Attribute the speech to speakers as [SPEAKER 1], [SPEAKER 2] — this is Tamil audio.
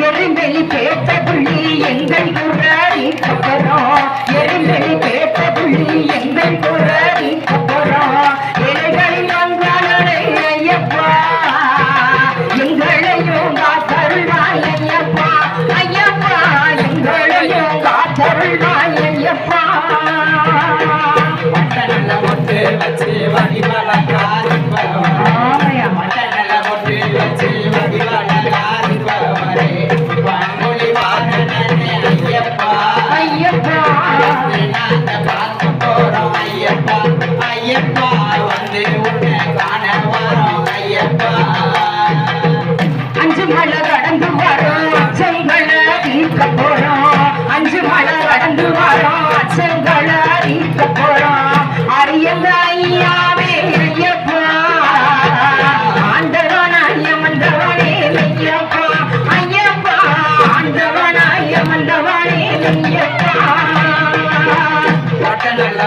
[SPEAKER 1] எரிமெலி பேட்ட புள்ளி எங்கள் குரடி கப்பறோம் எரிமெலி பேட்ட புள்ளி எங்கள் குரடி கப்பறோம் இலைகளில் வந்தாலே ஐயப்பா எங்களையும் காத்தருள்வாய் ஐயப்பா ஐயப்பா எங்களையும் காத்தருள்வாய் ஐயப்பா
[SPEAKER 2] மட்டனல்ல மொட்டு வச்சு வடிவல காரிப்பவரே மட்டனல்ல மொட்டு வச்சு வடிவல காரிப்பவரே வாங்கொலி வாகனனே ஐயப்பா
[SPEAKER 1] ஐயப்பா
[SPEAKER 2] நாங்க பார்க்க போறோம் ஐயப்பா ஐயப்பா வந்து உன்னை காண வரோம் ஐயப்பா
[SPEAKER 1] அஞ்சு மலை கடந்து வரோம் அச்சங்களை தீர்க்க போறோம் அஞ்சு மலை கடந்து வரோம் அச்சங்களை தீர்க்க போறோம் அரியங்க ஐயாவே ஐயப்பா ஆண்டவனாய மண்டவனே ஐயப்பா ஐயப்பா ஆண்டவனாய மண்டவனே ஐயப்பா
[SPEAKER 2] மட்டனல்ல